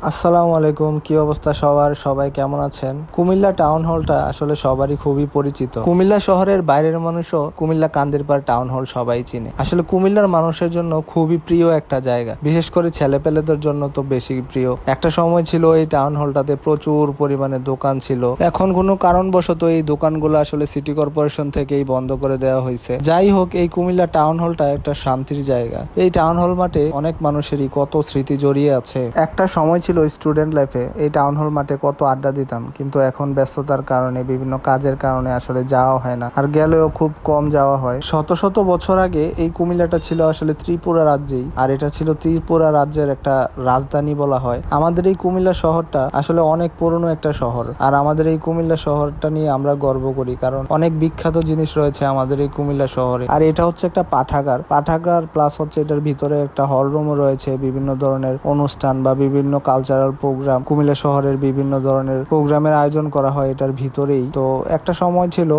আসসালামু আলাইকুম, কি অবস্থা সবার? সবাই কেমন আছেন? কুমিল্লা টাউন হলটা আসলে সবারই খুবই পরিচিত। কুমিল্লা শহরের বাইরের মানুষও কুমিল্লা কান্দিরপাড় টাউন হল সবাই চিনে। আসলে কুমিল্লার মানুষের জন্য খুবই প্রিয় একটা জায়গা, বিশেষ করে ছেলেপেলেদের জন্য তো বেশি প্রিয়। একটা সময় ছিল এই টাউন হলটাতে প্রচুর পরিমাণে দোকান ছিল। এখন কোনো কারণবশত এই দোকানগুলো আসলে সিটি কর্পোরেশন থেকেই বন্ধ করে দেওয়া হয়েছে। যাই হোক, এই কুমিল্লা টাউন হলটা একটা শান্তির জায়গা। এই টাউন হল মাঠে অনেক মানুষেরই কত স্মৃতি জড়িয়ে আছে। একটা সময় ছিল স্টুডেন্ট লাইফে এই টাউন হল মাঠে কত আড্ডা দিতাম, কিন্তু এখন ব্যস্ততার কারণে, বিভিন্ন কাজের কারণে আসলে যাওয়া হয় না, আর গেলেও খুব কম যাওয়া হয়। শত শত বছর আগে এই কুমিল্লাটা ছিল আসলে ত্রিপুরা রাজ্যেই, আর এটা ছিল ত্রিপুরা রাজ্যের একটা রাজধানী বলা হয়। আমাদের এই কুমিল্লা শহরটা আসলে অনেক পুরনো একটা শহর, আর আমাদের এই কুমিল্লা শহরটা নিয়ে আমরা গর্ব করি, কারণ অনেক বিখ্যাত জিনিস রয়েছে আমাদের এই কুমিল্লা শহরে। আর এটা হচ্ছে একটা পাঠাগার প্লাস হচ্ছে এটার ভিতরে একটা হল রুমও রয়েছে। বিভিন্ন ধরনের অনুষ্ঠান বা বিভিন্ন কালচারাল প্রোগ্রাম, কুমিল্লা শহরের বিভিন্ন ধরনের প্রোগ্রামের আয়োজন করা হয় এটার ভিতরেই। তো একটা সময় ছিল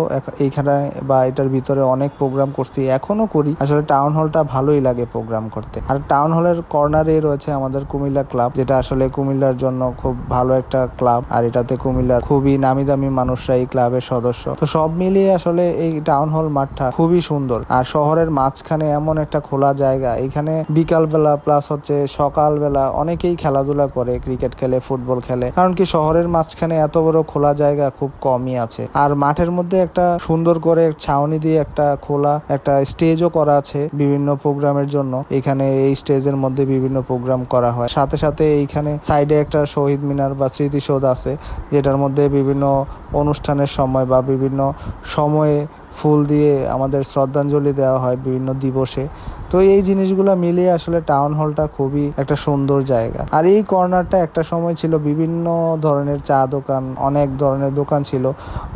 এইখানে বা এটার ভিতরে অনেক প্রোগ্রাম করছি, এখনো করি। আসলে টাউন হলটা ভালোই লাগে প্রোগ্রাম করতে। আর টাউন হলের কর্নারে রয়েছে আমাদের কুমিল্লা ক্লাব, যেটা আসলে কুমিল্লার জন্য খুব ভালো একটা ক্লাব, আর এটাতে কুমিল্লার খুবই নামি দামি মানুষরা এই ক্লাবের সদস্য। তো সব মিলিয়ে আসলে এই টাউন হল মাঠটা খুবই সুন্দর। আর শহরের মাঝখানে এমন একটা খোলা জায়গা, এখানে বিকাল বেলা প্লাস হচ্ছে সকাল বেলা অনেকেই খেলাধুলা করে, ক্রিকেট খেলে, ফুটবল খেলে, কারণ কি শহরের মাঝখানে এত বড় খোলা জায়গা খুব কমই আছে। আর মাঠের মধ্যে একটা সুন্দর করে ছাউনি দিয়ে একটা খোলা একটা স্টেজও করা আছে বিভিন্ন প্রোগ্রামের জন্য। এখানে এই স্টেজের মধ্যে বিভিন্ন প্রোগ্রাম করা হয়। সাথে সাথে এইখানে সাইডে একটা শহীদ মিনার বা স্মৃতিসৌধ আছে, যেটার মধ্যে বিভিন্ন অনুষ্ঠানের সময় বা বিভিন্ন সময়ে ফুল দিয়ে আমাদের শ্রদ্ধাঞ্জলি দেওয়া হয় বিভিন্ন দিবসে। তো এই জিনিসগুলো মিলিয়ে আসলে টাউন হলটা খুবই একটা সুন্দর জায়গা। আর এই কর্নারটা একটা সময় ছিল বিভিন্ন ধরনের চা দোকান, অনেক ধরনের দোকান ছিল,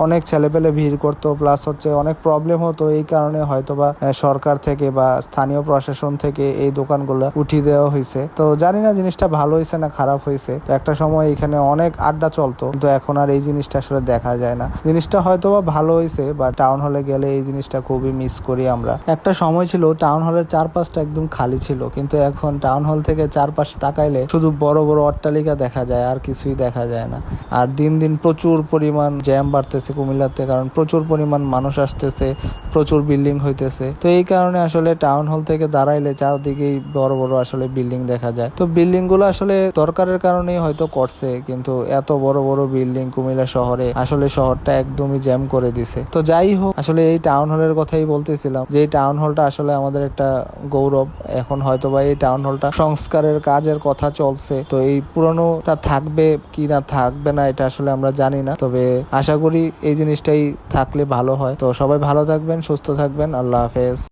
অনেক ছেলেপেলে ভিড় করতো, প্লাস হচ্ছে অনেক প্রবলেম হতো। এই কারণে হয়তোবা সরকার থেকে বা স্থানীয় প্রশাসন থেকে এই দোকানগুলো উঠিয়ে দেওয়া হয়েছে। তো জানি না জিনিসটা ভালো হয়েছে না খারাপ হয়েছে। তো একটা সময় এখানে অনেক আড্ডা চলতো, কিন্তু এখন আর এই জিনিসটা আসলে দেখা যায় না। জিনিসটা হয়তোবা ভালো হয়েছে, বা টাউন হলে গেলে এই জিনিসটা খুবই মিস করি আমরা। একটা সময় ছিল টাউন হলের চারপাশটা একদম খালি ছিল, কিন্তু এখন টাউন হল থেকে চারপাশ তাকাইলে শুধু বড় বড় অট্টালিকা দেখা যায়, আর কিছুই দেখা যায় না। আর দিন দিন প্রচুর পরিমাণ জ্যাম বাড়তেছে কুমিল্লাতে, কারণ প্রচুর পরিমাণ মানুষ আসতেছে, প্রচুর বিল্ডিং হইতেছে। তো এই কারণে আসলে টাউন হল থেকে দাঁড়াইলে চারদিকেই বড় বড় আসলে বিল্ডিং দেখা যায়। তো বিল্ডিং গুলো আসলে দরকারের কারণেই হয়তো করছে, কিন্তু এত বড় বড় বিল্ডিং কুমিল্লা শহরে আসলে শহরটা একদমই জ্যাম করে দিছে। তো যাই হোক, আসলে এই টাউন হলের কথাই বলতেছিলাম, যে এই টাউন হলটা আসলে আমাদের একটা গৌরব। এখন হয়তোবা এই টাউন হলটা সংস্কারের কাজের কথা চলছে, তো এই পুরনোটা থাকবে কি না থাকবে না এটা আসলে আমরা জানি না, তবে আশা করি এই জিনিসটাই থাকলে ভালো হয়। তো সবাই ভালো থাকবেন, সুস্থ থাকবেন, আল্লাহ হাফেজ।